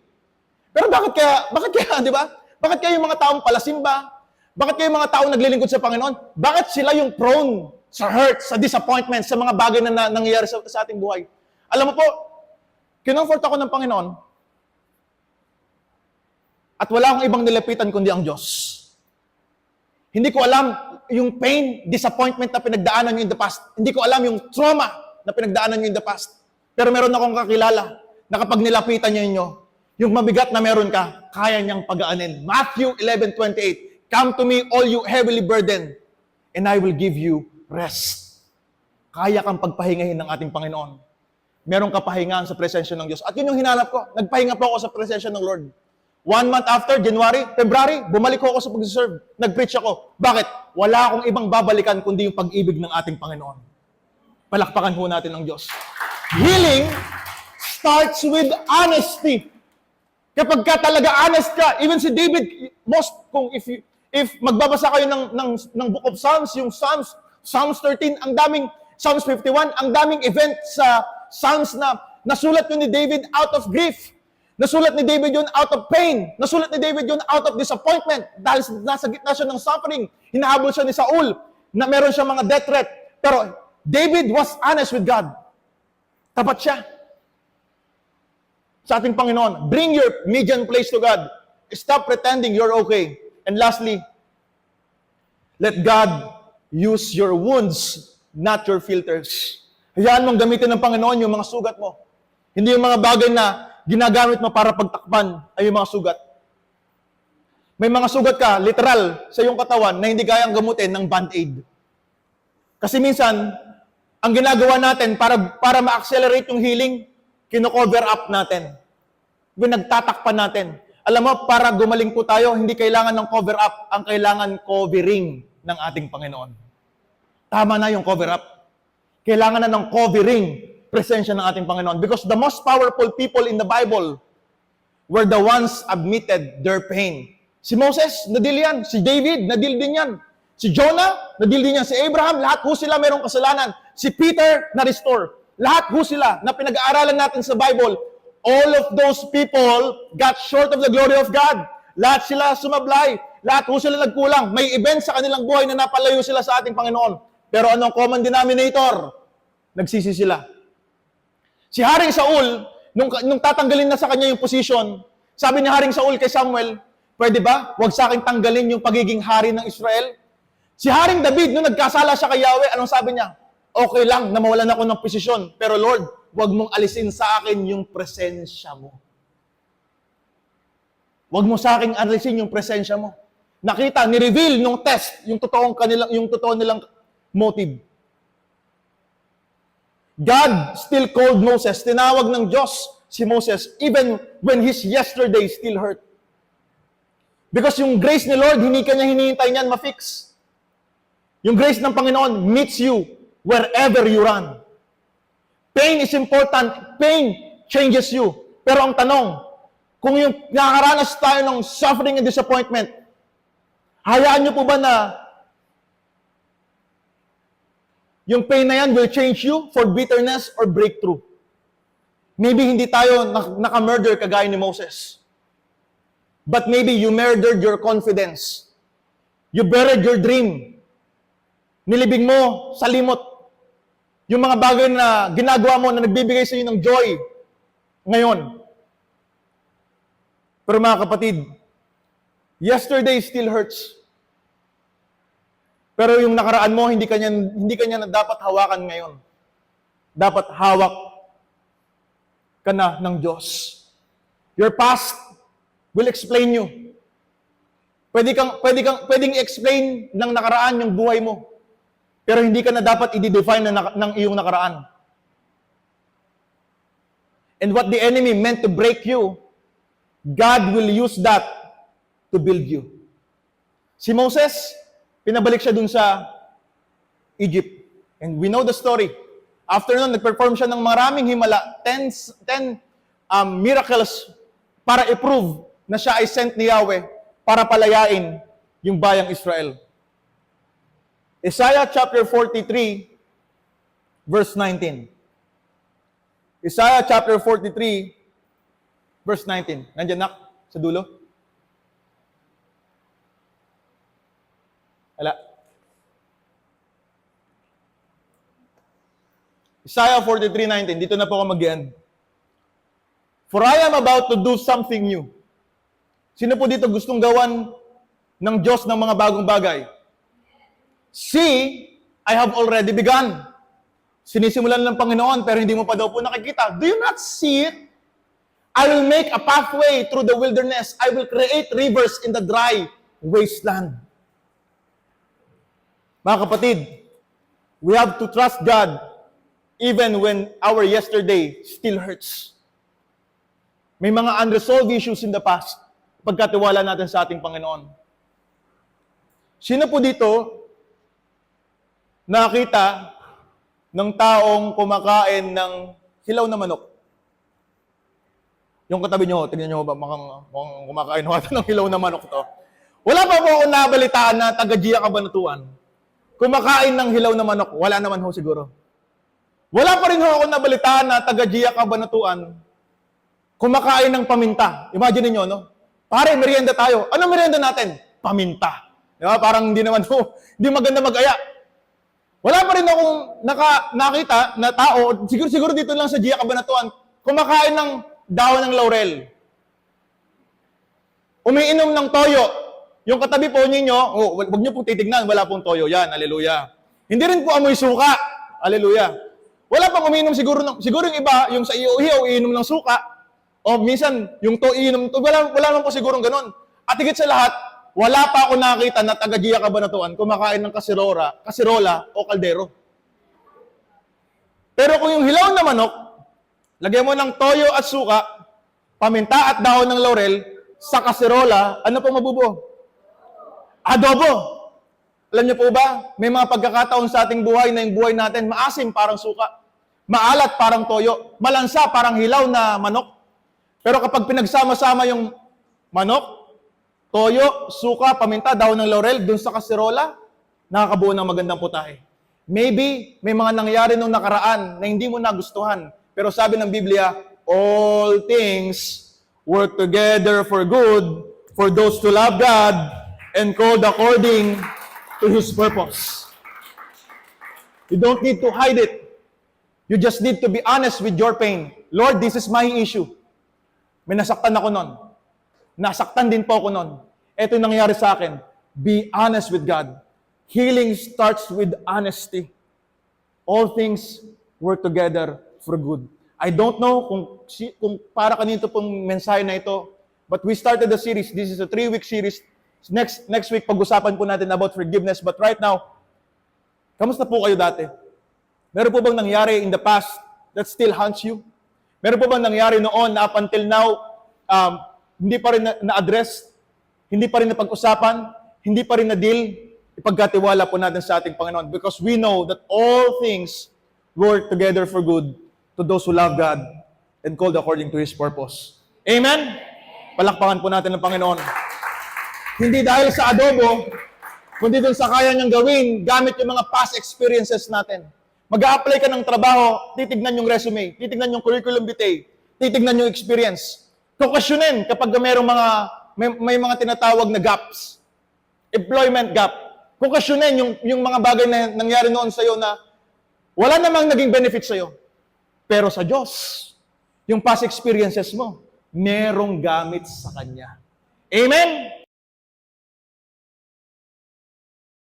Pero bakit kaya, di ba? Bakit kaya yung mga taong palasimba? Bakit kaya yung mga taong naglilingkod sa Panginoon? Bakit sila yung prone sa hurt, sa disappointment, sa mga bagay na nangyayari sa ating buhay? Alam mo po, kinomfort ako ng Panginoon at wala akong ibang nilapitan kundi ang Diyos. Hindi ko alam yung pain, disappointment na pinagdaanan nyo in the past. Hindi ko alam yung trauma na pinagdaanan nyo in the past. Pero meron akong kakilala na kapag nilapitan nyo, yung mabigat na meron ka, kaya niyang pagaanin. Matthew 11:28, "Come to me, all you heavily burdened, and I will give you rest." Kaya kang pagpahingahin ng ating Panginoon. Merong kapahingaan sa presensya ng Diyos. At yun yung hinanap ko. Nagpahinga po ako sa presensya ng Lord. 1 month after, January, February, bumalik ko ako sa pag-serve. Nag-preach ako. Bakit? Wala akong ibang babalikan kundi yung pag-ibig ng ating Panginoon. Palakpakan ho natin ang Diyos. Healing starts with honesty. Kapag ka talaga honest ka, even si David, if magbabasa kayo ng Book of Psalms, yung Psalms 13, ang daming, Psalms 51, ang daming event sa Psalms na nasulat yun ni David out of grief. Nasulat ni David yun out of pain. Nasulat ni David yun out of disappointment. Dahil nasa gitna siya ng suffering. Hinahabol siya ni Saul na meron siya mga death threat. Pero David was honest with God. Tapat siya sa ating Panginoon. Bring your median place to God. Stop pretending you're okay. And lastly, let God use your wounds, not your filters. Hayaan mong gamitin ng Panginoon yung mga sugat mo. Hindi yung mga bagay na ginagamit mo para pagtakpan ay yung mga sugat. May mga sugat ka, literal, sa iyong katawan na hindi kayang gamutin ng band-aid. Kasi minsan, ang ginagawa natin para ma-accelerate yung healing, kino-cover up natin. Nagtatakpan natin. Alam mo, para gumaling po tayo, hindi kailangan ng cover up, ang kailangan covering ng ating Panginoon. Tama na yung cover up. Kailangan na ng covering presensya ng ating Panginoon. Because the most powerful people in the Bible were the ones admitted their pain. Si Moses, nadil yan. Si David, nadil din yan. Si Jonah, nadil din yan. Si Abraham, lahat ho sila mayroong kasalanan. Si Peter, na-restore. Lahat ho sila na pinag-aaralan natin sa Bible. All of those people got short of the glory of God. Lahat sila sumablay. Lahat ho sila nagkulang. May event sa kanilang buhay na napalayo sila sa ating Panginoon. Pero anong common denominator? Nagsisi sila. Si Haring Saul, nung tatanggalin na sa kanya yung position, sabi ni Haring Saul kay Samuel, pwede ba? Huwag sa akin tanggalin yung pagiging hari ng Israel. Si Haring David, nung nagkasala siya kay Yahweh, anong sabi niya? Okay lang na mawalan ako ng posisyon, pero Lord, huwag mong alisin sa akin yung presensya mo. Huwag mo sa akin alisin yung presensya mo. Nakita, ni-reveal nung test yung totoo nilang motive. God still called Moses. Tinawag ng Diyos si Moses even when his yesterday still hurt. Because yung grace ni Lord, hindi kanya hinihintay niyan ma-fix. Yung grace ng Panginoon meets you wherever you run. Pain is important. Pain changes you. Pero ang tanong, kung yung nakakaranas tayo ng suffering and disappointment, hayaan niyo po ba na yung pain na yan will change you for bitterness or breakthrough? Maybe hindi tayo naka-murder kagaya ni Moses. But maybe you murdered your confidence. You buried your dream. Nilibing mo sa limot yung mga bagay na ginagawa mo na nagbibigay sa iyo ng joy ngayon. Pero mga kapatid, yesterday still hurts. Pero yung nakaraan mo, hindi kanya na dapat hawakan ngayon. Dapat hawak ka na ng Diyos. Your past will explain you. Pwedeng explain ng nakaraan yung buhay mo. Pero hindi ka na dapat i-define ng iyong nakaraan. And what the enemy meant to break you, God will use that to build you. Si Moses, pinabalik siya dun sa Egypt. And we know the story. After nun, nag-perform siya ng maraming himala. 10 miracles para i-prove na siya ay sent ni Yahweh para palayain yung bayang Israel. Isaiah chapter 43, verse 19. Isaiah chapter 43, verse 19. Nandiyan nak, sa dulo? Wala. Isaiah 43:19. Dito na po ako mag-end. For I am about to do something new. Sino po dito gustong gawan ng Diyos ng mga bagong bagay? See, I have already begun. Sinisimulan ng Panginoon pero hindi mo pa daw po nakikita. Do you not see it? I will make a pathway through the wilderness. I will create rivers in the dry wasteland. Mga kapatid, we have to trust God even when our yesterday still hurts. May mga unresolved issues in the past. Pagkatiwala natin sa ating Panginoon. Sino po dito nakita ng taong kumakain ng hilaw na manok? Yung katabi nyo, tignan nyo ba, mukhang kumakain ng hilaw na manok to. Wala pa po akong nabalitaan na taga-Gia Cabanatuan. Kumakain ng hilaw na manok, wala naman ho siguro. Wala pa rin ho akong nabalitaan na taga-Gia Cabanatuan kumakain ng paminta. Imagine niyo, no? Pare, merienda tayo. Ano merienda natin? Paminta. Diba? Parang hindi naman ho, hindi maganda mag-aya. Wala pa rin akong nakita na tao, siguro dito lang sa Gia Cabanatuan, kumakain ng dahon ng laurel. Umiinom ng toyo. Yung katabi po ninyo, wag niyo pong titignan, wala pong toyo yan. Hallelujah. Hindi rin po amoy suka. Hallelujah. Wala pang umiinom siguro yung iba, yung sa iihaw, iinom ng suka. O minsan, yung to iinom, wala naman po siguro ganon. At higit sa lahat, wala pa ako nakita na taga-Gia Cabanatuan kumakain ng kasirola o kaldero. Pero kung yung hilaw na manok, lagyan mo ng toyo at suka, paminta at dahon ng laurel, sa kasirola, ano po mabubuo? Adobo. Alam niyo po ba, may mga pagkakataon sa ating buhay na yung buhay natin maasim parang suka, maalat parang toyo, malansa parang hilaw na manok. Pero kapag pinagsama-sama yung manok, toyo, suka, paminta, dahon ng laurel, dun sa kasirola, nakakabuo ng magandang putahe. Maybe may mga nangyari nung nakaraan na hindi mo nagustuhan. Pero sabi ng Biblia, all things work together for good for those who love God and called according to His purpose. You don't need to hide it. You just need to be honest with your pain. Lord, this is my issue. May nasaktan ako nun. Nasaktan din po ako nun. Ito yung nangyari sa akin. Be honest with God. Healing starts with honesty. All things work together for good. I don't know kung para kanito pong mensahe na ito, but we started the series. This is a 3-week series. Next week, pag-usapan po natin about forgiveness. But right now, kamusta po kayo dati? Meron po bang nangyari in the past that still haunts you? Meron po bang nangyari noon na up until now, hindi pa rin na-address, hindi pa rin napag-usapan, hindi pa rin na-deal? Ipagkatiwala po natin sa ating Panginoon because we know that all things work together for good to those who love God and called according to His purpose. Amen? Palakpakan po natin ng Panginoon. Hindi dahil sa adobo, kundi dun sa kaya niyang gawin, gamit yung mga past experiences natin. Mag-a-apply ka ng trabaho, titignan yung resume, titignan yung curriculum vitae, titignan yung experience. Kukasyonin kapag may mga tinatawag na gaps. Employment gap. Kukasyonin yung mga bagay na nangyari noon sa'yo na wala namang naging benefit sa'yo. Pero sa Diyos, yung past experiences mo, merong gamit sa Kanya. Amen?